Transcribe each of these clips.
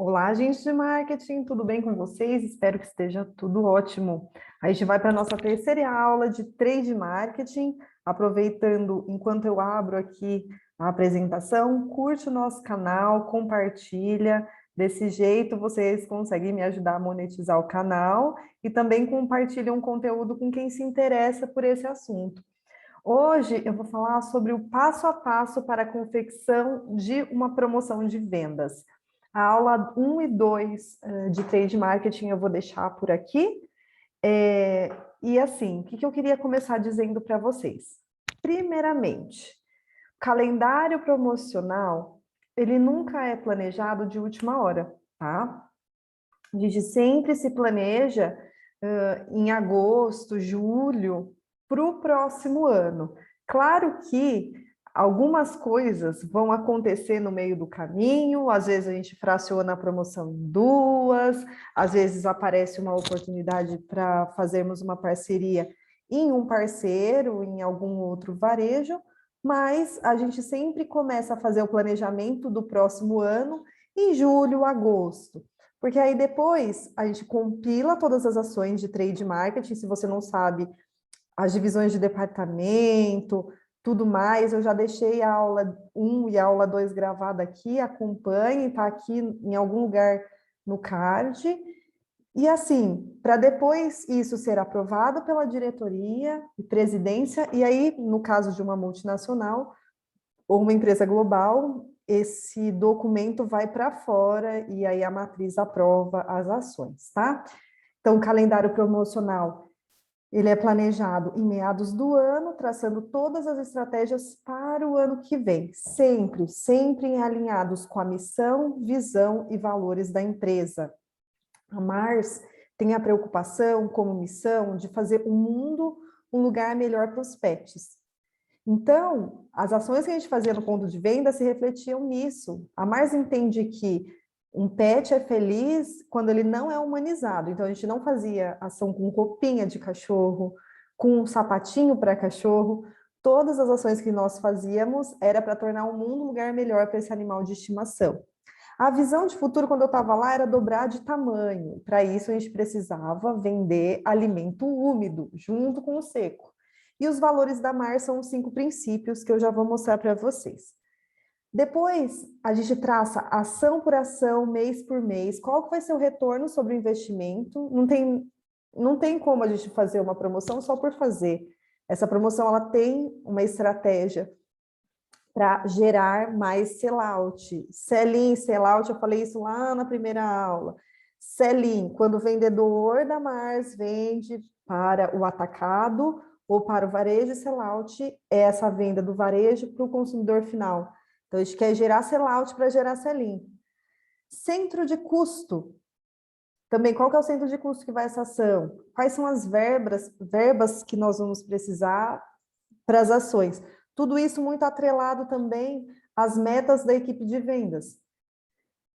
Olá, gente de marketing, tudo bem com vocês? Espero que esteja tudo ótimo. A gente vai para a nossa terceira aula de trade marketing. Aproveitando, enquanto eu abro aqui a apresentação, curte o nosso canal, compartilha. Desse jeito, vocês conseguem me ajudar a monetizar o canal e também compartilham um conteúdo com quem se interessa por esse assunto. Hoje eu vou falar sobre o passo a passo para a confecção de uma promoção de vendas. A aula 1 e 2 de Trade Marketing eu vou deixar por aqui. E assim, o que eu queria começar dizendo para vocês? Primeiramente, calendário promocional, ele nunca é planejado de última hora, tá? A gente sempre se planeja em agosto, julho, para o próximo ano. Claro que algumas coisas vão acontecer no meio do caminho, às vezes a gente fraciona a promoção em duas, às vezes aparece uma oportunidade para fazermos uma parceria em um parceiro, em algum outro varejo, mas a gente sempre começa a fazer o planejamento do próximo ano em julho, agosto. Porque aí depois a gente compila todas as ações de trade marketing, se você não sabe, as divisões de departamento, tudo mais, eu já deixei a aula 1 e a aula 2 gravada aqui, acompanhe, está aqui em algum lugar no card. E assim, para depois isso ser aprovado pela diretoria e presidência, e aí, no caso de uma multinacional ou uma empresa global, esse documento vai para fora e aí a matriz aprova as ações, tá? Então, o calendário promocional, ele é planejado em meados do ano, traçando todas as estratégias para o ano que vem, sempre alinhados com a missão, visão e valores da empresa. A Mars tem a preocupação, como missão, de fazer o mundo um lugar melhor para os pets. Então, as ações que a gente fazia no ponto de venda se refletiam nisso. A Mars entende que um pet é feliz quando ele não é humanizado. Então, a gente não fazia ação com roupinha de cachorro, com um sapatinho para cachorro. Todas as ações que nós fazíamos era para tornar o mundo um lugar melhor para esse animal de estimação. A visão de futuro, quando eu estava lá, era dobrar de tamanho. Para isso, a gente precisava vender alimento úmido, junto com o seco. E os valores da Mar são os 5 princípios que eu já vou mostrar para vocês. Depois, a gente traça ação por ação, mês por mês, qual que vai ser o retorno sobre o investimento. Não tem como a gente fazer uma promoção só por fazer. Essa promoção ela tem uma estratégia para gerar mais sellout. Sell-in, sellout, eu falei isso lá na primeira aula. Sell-in, quando o vendedor da Mars vende para o atacado ou para o varejo, sellout é essa venda do varejo para o consumidor final. Então, a gente quer gerar sellout para gerar sell-in. Centro de custo. Também, qual que é o centro de custo que vai essa ação? Quais são as verbas que nós vamos precisar para as ações? Tudo isso muito atrelado também às metas da equipe de vendas.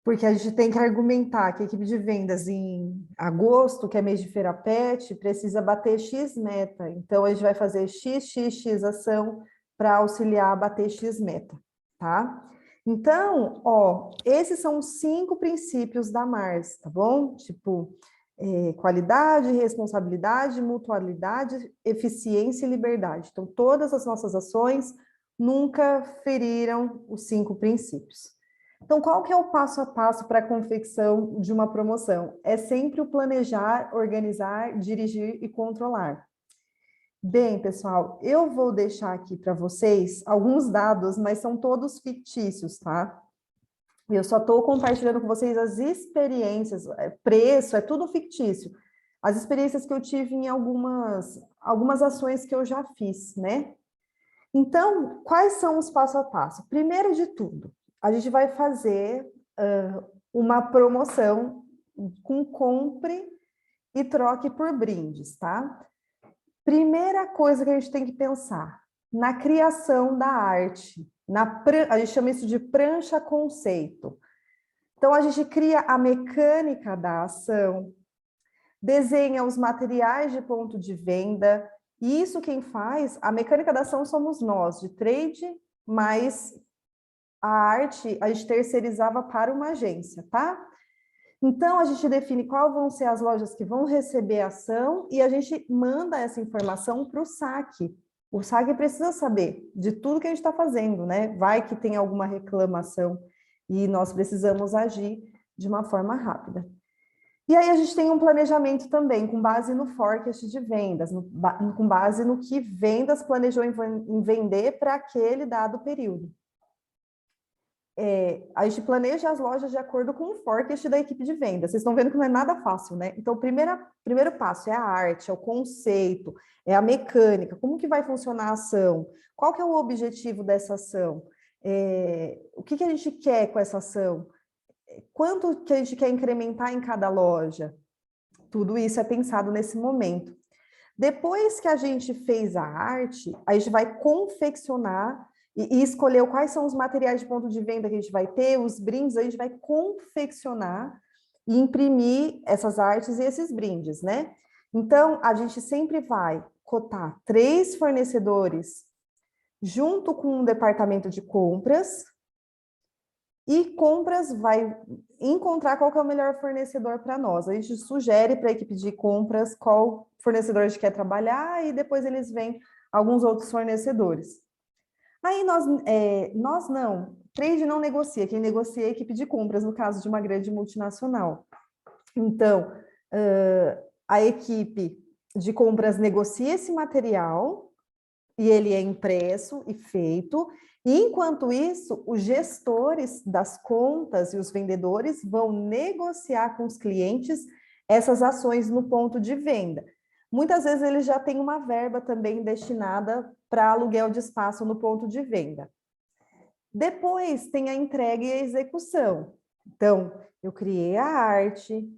Porque a gente tem que argumentar que a equipe de vendas em agosto, que é mês de feira pet, precisa bater X meta. Então, a gente vai fazer X ação para auxiliar a bater X meta, tá? Então, ó, esses são os 5 princípios da Mars, tá bom? Tipo, qualidade, responsabilidade, mutualidade, eficiência e liberdade. Então, todas as nossas ações nunca feriram os 5 princípios. Então, qual que é o passo a passo para a confecção de uma promoção? É sempre o planejar, organizar, dirigir e controlar. Bem, pessoal, eu vou deixar aqui para vocês alguns dados, mas são todos fictícios, tá? Eu só estou compartilhando com vocês as experiências, preço, é tudo fictício. As experiências que eu tive em algumas ações que eu já fiz, né? Então, quais são os passo a passo? Primeiro de tudo, a gente vai fazer uma promoção com compre e troque por brindes, tá? Primeira coisa que a gente tem que pensar, na criação da arte, a gente chama isso de prancha conceito. Então, a gente cria a mecânica da ação, desenha os materiais de ponto de venda, e isso quem faz, a mecânica da ação somos nós, de trade, mas a arte a gente terceirizava para uma agência, tá? Então, a gente define quais vão ser as lojas que vão receber a ação e a gente manda essa informação para o saque. O saque precisa saber de tudo que a gente está fazendo, né? Vai que tem alguma reclamação e nós precisamos agir de uma forma rápida. E aí a gente tem um planejamento também, com base no forecast de vendas, com base no que vendas planejou em vender para aquele dado período. A gente planeja as lojas de acordo com o forecast da equipe de vendas. Vocês estão vendo que não é nada fácil, né? Então, o primeiro passo é a arte, é o conceito, é a mecânica, como que vai funcionar a ação, qual que é o objetivo dessa ação, o que a gente quer com essa ação, quanto que a gente quer incrementar em cada loja. Tudo isso é pensado nesse momento. Depois que a gente fez a arte, a gente vai confeccionar e escolher quais são os materiais de ponto de venda que a gente vai ter, os brindes, a gente vai confeccionar e imprimir essas artes e esses brindes, né? Então, a gente sempre vai cotar 3 fornecedores junto com o departamento de compras, e compras vai encontrar qual que é o melhor fornecedor para nós. A gente sugere para a equipe de compras qual fornecedor a gente quer trabalhar e depois eles veem alguns outros fornecedores. Aí nós não, trade não negocia, quem negocia é a equipe de compras, no caso de uma grande multinacional. Então, a equipe de compras negocia esse material e ele é impresso e feito, e enquanto isso, os gestores das contas e os vendedores vão negociar com os clientes essas ações no ponto de venda. Muitas vezes eles já têm uma verba também destinada para aluguel de espaço no ponto de venda. Depois tem a entrega e a execução. Então, eu criei a arte,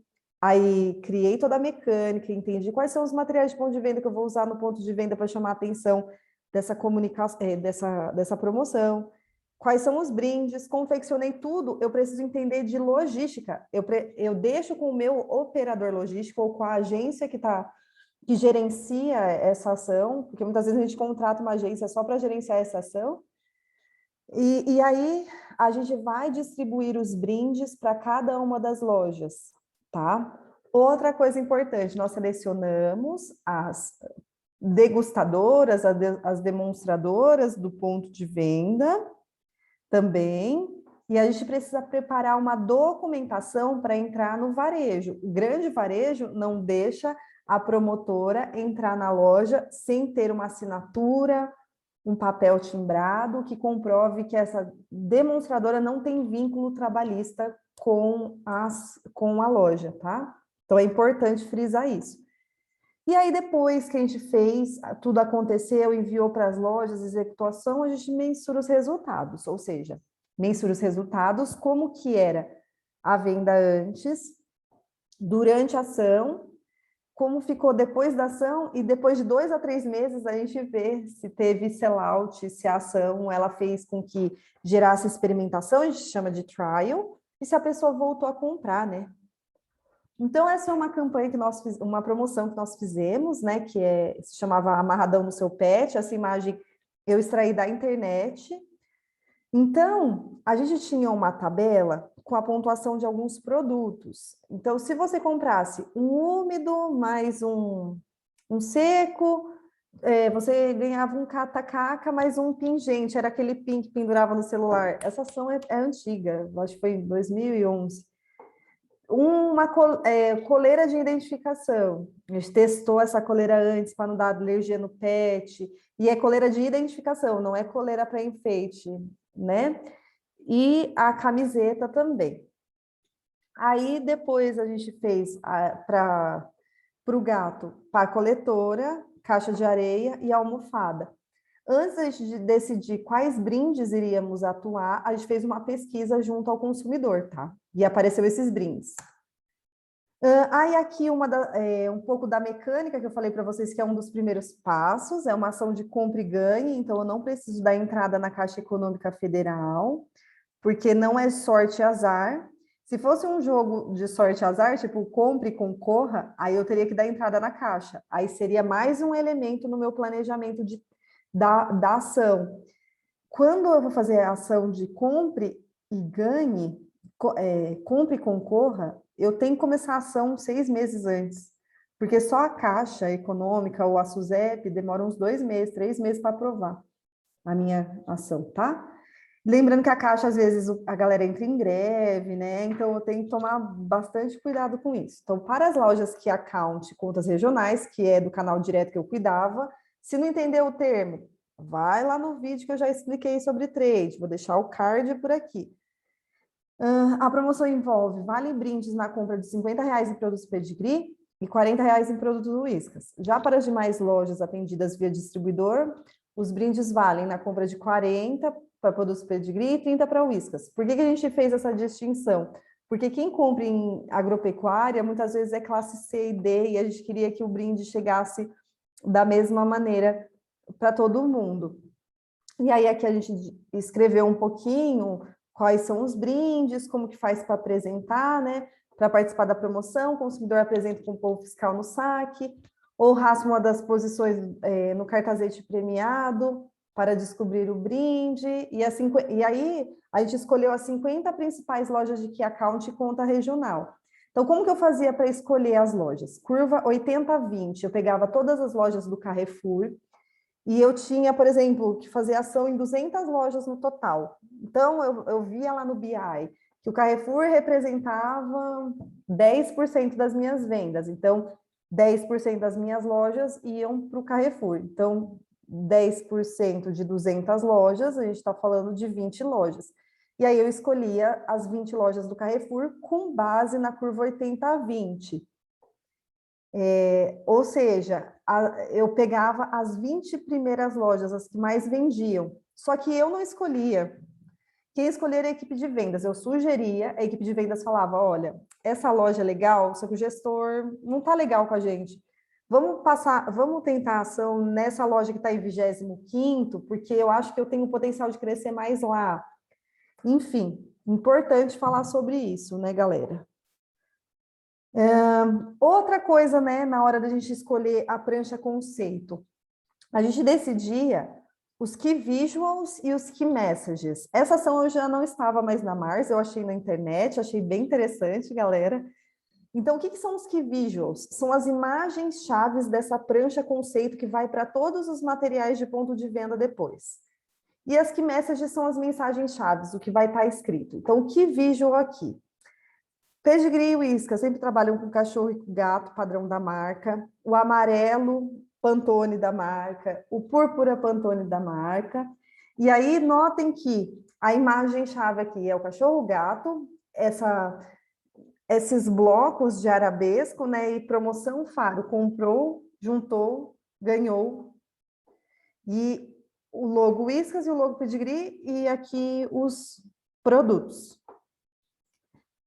aí criei toda a mecânica, entendi quais são os materiais de ponto de venda que eu vou usar no ponto de venda para chamar a atenção dessa comunicação, dessa promoção, quais são os brindes, confeccionei tudo, eu preciso entender de logística, eu deixo com o meu operador logístico ou com a agência que gerencia essa ação, porque muitas vezes a gente contrata uma agência só para gerenciar essa ação, e aí a gente vai distribuir os brindes para cada uma das lojas, tá? Outra coisa importante, nós selecionamos as degustadoras, as demonstradoras do ponto de venda também, e a gente precisa preparar uma documentação para entrar no varejo. O grande varejo não deixa a promotora entrar na loja sem ter uma assinatura, um papel timbrado que comprove que essa demonstradora não tem vínculo trabalhista com a loja, tá? Então é importante frisar isso. E aí, depois que a gente fez, tudo aconteceu, enviou para as lojas, executou a ação, a gente mensura os resultados, ou seja, mensura os resultados, como que era a venda antes, durante a ação, como ficou depois da ação, e depois de 2 a 3 meses a gente vê se teve sellout, se a ação ela fez com que gerasse experimentação, a gente chama de trial, e se a pessoa voltou a comprar, né? Então, essa é uma campanha que uma promoção que nós fizemos, né? Que se chamava Amarradão no Seu Pet. Essa imagem eu extraí da internet. Então, a gente tinha uma tabela com a pontuação de alguns produtos. Então, se você comprasse um úmido mais um seco, você ganhava um catacaca mais um pingente. Era aquele pin que pendurava no celular. Essa ação é antiga, acho que foi em 2011. Uma coleira de identificação. A gente testou essa coleira antes para não dar alergia no pet. E é coleira de identificação, não é coleira para enfeite, né? E a camiseta também. Aí depois a gente fez para o gato pá coletora, caixa de areia e almofada. Antes de decidir quais brindes iríamos atuar, a gente fez uma pesquisa junto ao consumidor, tá? E apareceu esses brindes. Aí aqui um pouco da mecânica que eu falei para vocês, que é um dos primeiros passos, é uma ação de compra e ganhe, então eu não preciso dar entrada na Caixa Econômica Federal, porque não é sorte e azar. Se fosse um jogo de sorte e azar, tipo compre e concorra, aí eu teria que dar entrada na Caixa. Aí seria mais um elemento no meu planejamento da ação. Quando eu vou fazer a ação de compre e ganhe, compre e concorra, eu tenho que começar a ação 6 meses antes, porque só a Caixa Econômica ou a SUSEP demora uns 2 meses, 3 meses para aprovar a minha ação, tá? Lembrando que a Caixa, às vezes, a galera entra em greve, né? Então, eu tenho que tomar bastante cuidado com isso. Então, para as lojas que account contas regionais, que é do canal direto que eu cuidava, se não entender o termo, vai lá no vídeo que eu já expliquei sobre trade, vou deixar o card por aqui. A promoção envolve vale brindes na compra de R$ 50 em produtos Pedigree e R$ 40 em produtos Whiskas. Já para as demais lojas atendidas via distribuidor, os brindes valem na compra de 40 para produtos Pedigree e 30 para Whiskas. Por que a gente fez essa distinção? Porque quem compra em agropecuária muitas vezes é classe C e D e a gente queria que o brinde chegasse da mesma maneira para todo mundo. E aí aqui a gente escreveu um pouquinho quais são os brindes, como que faz para apresentar, né? Para participar da promoção, o consumidor apresenta com o povo fiscal no saque, ou raspa uma das posições no cartazete premiado para descobrir o brinde, e aí a gente escolheu as 50 principais lojas de Key Account e conta regional. Então, como que eu fazia para escolher as lojas? Curva 80-20, eu pegava todas as lojas do Carrefour, e eu tinha, por exemplo, que fazer ação em 200 lojas no total. Então, eu via lá no BI que o Carrefour representava 10% das minhas vendas. Então, 10% das minhas lojas iam para o Carrefour. Então, 10% de 200 lojas, a gente está falando de 20 lojas. E aí eu escolhia as 20 lojas do Carrefour com base na curva 80-20. Ou seja, eu pegava as 20 primeiras lojas, as que mais vendiam, só que eu não escolhia. Quem escolher era a equipe de vendas, eu sugeria, a equipe de vendas falava, olha, essa loja é legal, só que o gestor não está legal com a gente. Vamos tentar ação nessa loja que está em 25º, porque eu acho que eu tenho potencial de crescer mais lá. Enfim, importante falar sobre isso, né, galera? Outra coisa, né, na hora da gente escolher a prancha conceito, a gente decidia os Key Visuals e os Key Messages. Essa ação eu já não estava mais na Mars, eu achei na internet, achei bem interessante, galera. Então, o que são os Key Visuals? São as imagens chaves dessa prancha conceito que vai para todos os materiais de ponto de venda depois. E as Key Messages são as mensagens chaves, o que vai estar escrito. Então, o Key Visual aqui. Pedigree e Whiskas sempre trabalham com cachorro e com gato, padrão da marca. O amarelo, Pantone da marca. O púrpura, Pantone da marca. E aí, notem que a imagem-chave aqui é o cachorro-gato, esses blocos de arabesco, né? E promoção Faro, comprou, juntou, ganhou. E o logo Whiskas e o logo Pedigree, e aqui os produtos.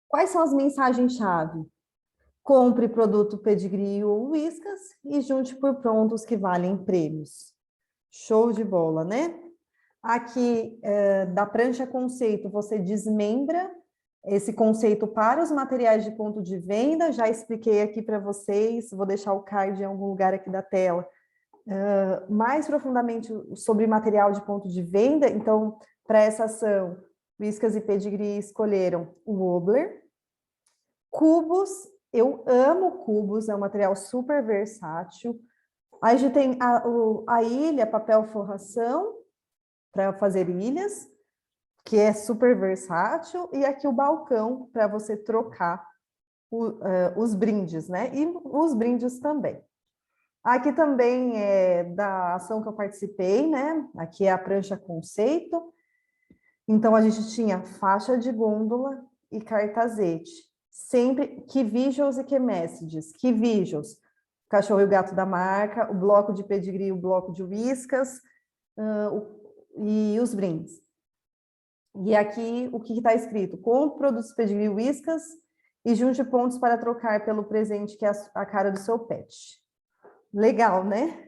Quais são as mensagens-chave? Compre produto Pedigree ou Whiskas e junte por prontos que valem prêmios. Show de bola, né? Aqui, da prancha conceito, você desmembra esse conceito para os materiais de ponto de venda. Já expliquei aqui para vocês, vou deixar o card em algum lugar aqui da tela. Mais profundamente sobre material de ponto de venda. Então, para essa ação, Whiskas e Pedigree escolheram o Wobbler. Cubos, eu amo cubos, é um material super versátil. Aí a gente tem a ilha, papel forração, para fazer ilhas, que é super versátil, e aqui o balcão, para você trocar os brindes, né? E os brindes também. Aqui também é da ação que eu participei, né? Aqui é a prancha conceito. Então, a gente tinha faixa de gôndola e cartazete. Sempre Key Visuals e Key Messages. Key Visuals, cachorro e o gato da marca, o bloco de Pedigree, o bloco de Whiskas e os brindes. E aqui, o que está escrito? Com produtos Pedigree e Whiskas e junte pontos para trocar pelo presente que é a cara do seu pet. Legal, né?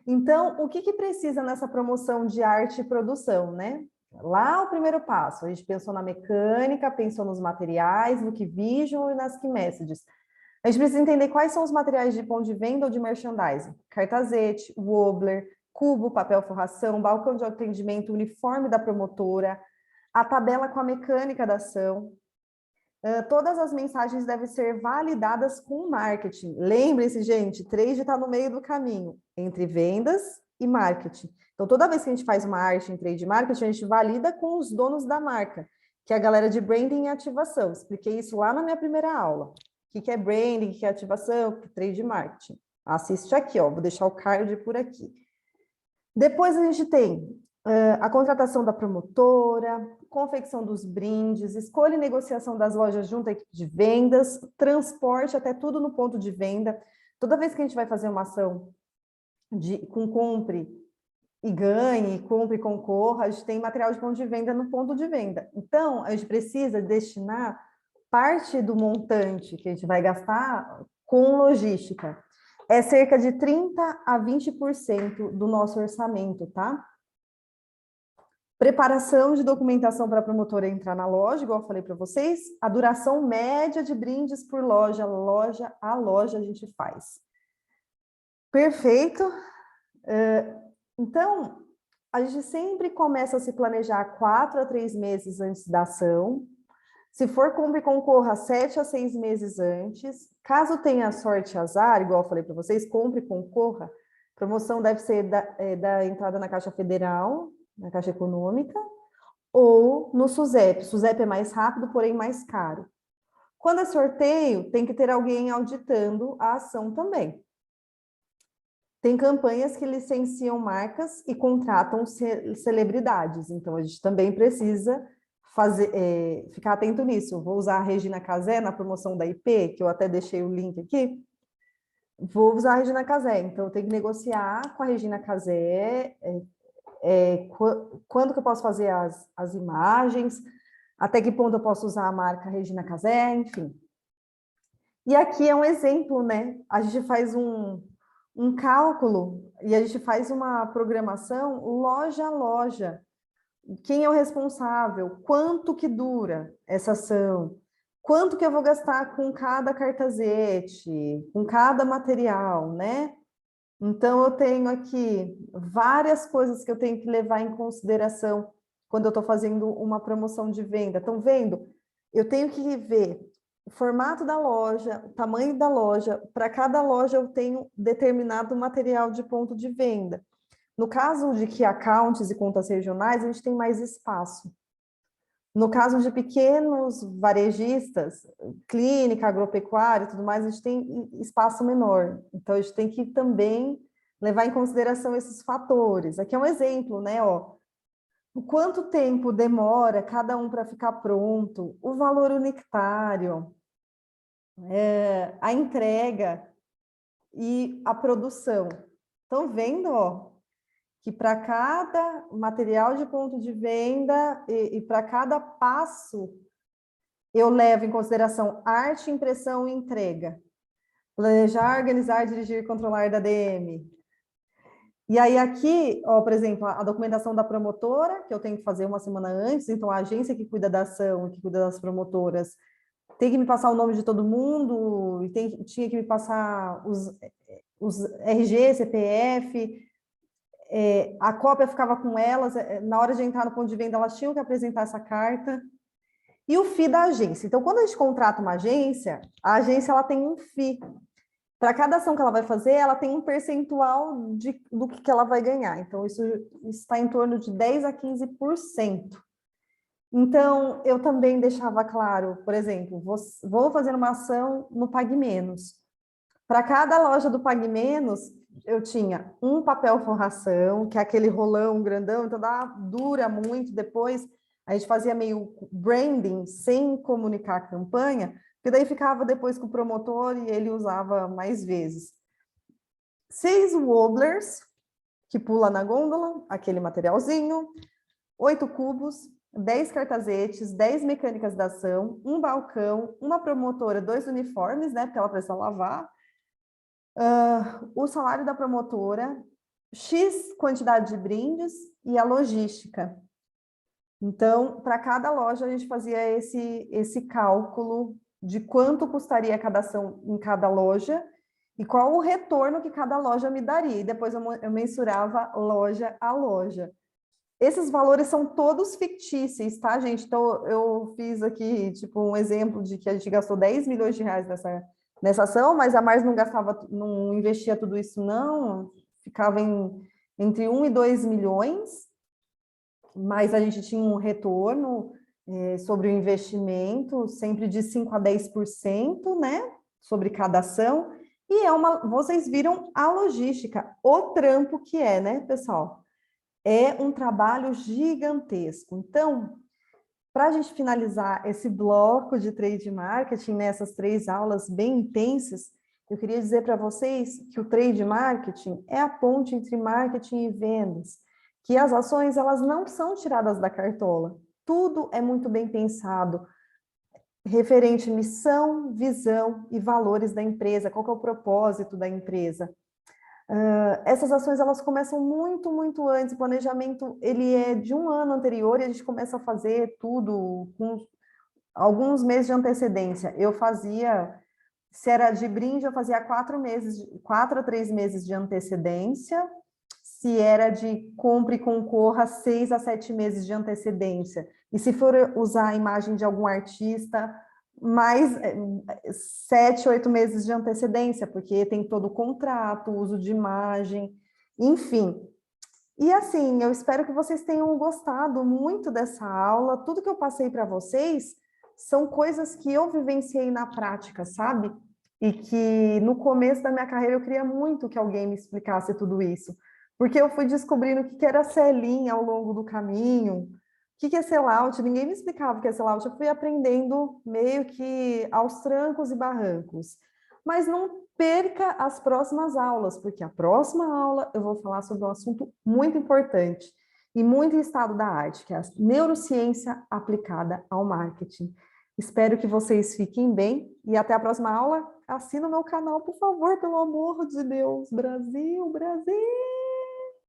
Então, o que precisa nessa promoção de arte e produção, né? Lá o primeiro passo, a gente pensou na mecânica, pensou nos materiais, no Key Visual e nas Key Messages. A gente precisa entender quais são os materiais de ponto de venda ou de merchandising. Cartazete, wobbler, cubo, papel forração, balcão de atendimento, uniforme da promotora, a tabela com a mecânica da ação, Todas as mensagens devem ser validadas com marketing. Lembre-se, gente, trade está no meio do caminho entre vendas e marketing. Então, toda vez que a gente faz uma arte em trade marketing, a gente valida com os donos da marca, que é a galera de branding e ativação. Expliquei isso lá na minha primeira aula. O que é branding, o que é ativação, o que é trade marketing. Assiste aqui, ó, vou deixar o card por aqui. Depois a gente tem a contratação da promotora, confecção dos brindes, escolha e negociação das lojas junto à equipe de vendas, transporte até tudo no ponto de venda. Toda vez que a gente vai fazer uma ação com compre e ganhe, compre e concorra, a gente tem material de ponto de venda no ponto de venda. Então, a gente precisa destinar parte do montante que a gente vai gastar com logística. É cerca de 30% a 20% do nosso orçamento, tá? Preparação de documentação para a promotora entrar na loja, igual eu falei para vocês. A duração média de brindes por loja, loja a loja a gente faz. Perfeito. Então, a gente sempre começa a se planejar 4 a 3 meses antes da ação. Se for compra e concorra, 7 a 6 meses antes. Caso tenha sorte e azar, igual eu falei para vocês, compre e concorra. Promoção deve ser da entrada na Caixa Federal, na Caixa Econômica, ou no SUSEP. SUSEP é mais rápido, porém mais caro. Quando é sorteio, tem que ter alguém auditando a ação também. Tem campanhas que licenciam marcas e contratam celebridades, então a gente também precisa ficar atento nisso. Eu vou usar a Regina Casé na promoção da IP, que eu até deixei o link aqui. Vou usar a Regina Casé, então eu tenho que negociar com a Regina Casé quando que eu posso fazer as imagens, até que ponto eu posso usar a marca Regina Casé, enfim. E aqui é um exemplo, né? A gente faz um cálculo e a gente faz uma programação loja a loja. Quem é o responsável? Quanto que dura essa ação? Quanto que eu vou gastar com cada cartazete, com cada material, né? Então, eu tenho aqui várias coisas que eu tenho que levar em consideração quando eu estou fazendo uma promoção de venda. Estão vendo? Eu tenho que ver o formato da loja, o tamanho da loja. Para cada loja, eu tenho determinado material de ponto de venda. No caso de key accounts e contas regionais, a gente tem mais espaço. No caso de pequenos varejistas, clínica, agropecuária e tudo mais, a gente tem espaço menor. Então, a gente tem que também levar em consideração esses fatores. Aqui é um exemplo, né? Ó, o quanto tempo demora cada um para ficar pronto, o valor unitário, a entrega e a produção. Estão vendo, ó? Que para cada material de ponto de venda e para cada passo, eu levo em consideração arte, impressão e entrega. Planejar, organizar, dirigir e controlar da DM. E aí aqui, ó, por exemplo, a documentação da promotora, que eu tenho que fazer uma semana antes, então a agência que cuida da ação, que cuida das promotoras, tem que me passar o nome de todo mundo, e tinha que me passar os RG, CPF, a cópia ficava com elas, na hora de entrar no ponto de venda, elas tinham que apresentar essa carta. E o FII da agência. Então, quando a gente contrata uma agência, a agência ela tem um FII. Para cada ação que ela vai fazer, ela tem um percentual do que ela vai ganhar. Então, isso está em torno de 10% a 15%. Então, eu também deixava claro, por exemplo, vou fazer uma ação no Pague Menos. Para cada loja do Pague Menos, eu tinha um papel forração, que é aquele rolão grandão, então dura muito. Depois a gente fazia meio branding sem comunicar a campanha, porque daí ficava depois com o promotor e ele usava mais vezes. 6 wobblers, que pula na gôndola, aquele materialzinho, 8 cubos, 10 cartazetes, 10 mecânicas da ação, um balcão, uma promotora, 2 uniformes, né, porque ela precisa lavar, o salário da promotora, X quantidade de brindes e a logística. Então, para cada loja, a gente fazia esse cálculo de quanto custaria cada ação em cada loja e qual o retorno que cada loja me daria. E depois eu mensurava loja a loja. Esses valores são todos fictícios, tá, gente? Então, eu fiz aqui, tipo, um exemplo de que a gente gastou 10 milhões de reais nessa ação, mas a Mais não gastava, não investia tudo isso, não. Ficava entre 1 e 2 milhões, mas a gente tinha um retorno sobre o investimento, sempre de 5 a 10%, né? Sobre cada ação. E vocês viram a logística, o trampo que é, né, pessoal? É um trabalho gigantesco. Então, para a gente finalizar esse bloco de trade marketing, nessas 3 aulas bem intensas, eu queria dizer para vocês que o trade marketing é a ponte entre marketing e vendas, que as ações elas não são tiradas da cartola. Tudo é muito bem pensado, referente à missão, visão e valores da empresa, qual que é o propósito da empresa. Essas ações elas começam muito, muito antes. O planejamento ele é de um ano anterior e a gente começa a fazer tudo com alguns meses de antecedência. Eu fazia, se era de brinde, eu fazia 4 a 3 meses de antecedência. Se era de compra e concorra, 6 a 7 meses de antecedência. E se for usar a imagem de algum artista, mais 7, 8 meses de antecedência, porque tem todo o contrato, uso de imagem, enfim. E assim, eu espero que vocês tenham gostado muito dessa aula. Tudo que eu passei para vocês são coisas que eu vivenciei na prática, sabe? E que no começo da minha carreira eu queria muito que alguém me explicasse tudo isso. Porque eu fui descobrindo o que era sell-in ao longo do caminho, o que é sell-out, ninguém me explicava o que é sell-out, eu fui aprendendo meio que aos trancos e barrancos. Mas não perca as próximas aulas, porque a próxima aula eu vou falar sobre um assunto muito importante e muito em estado da arte, que é a neurociência aplicada ao marketing. Espero que vocês fiquem bem e até a próxima aula. Assina o meu canal, por favor, pelo amor de Deus. Brasil, Brasil!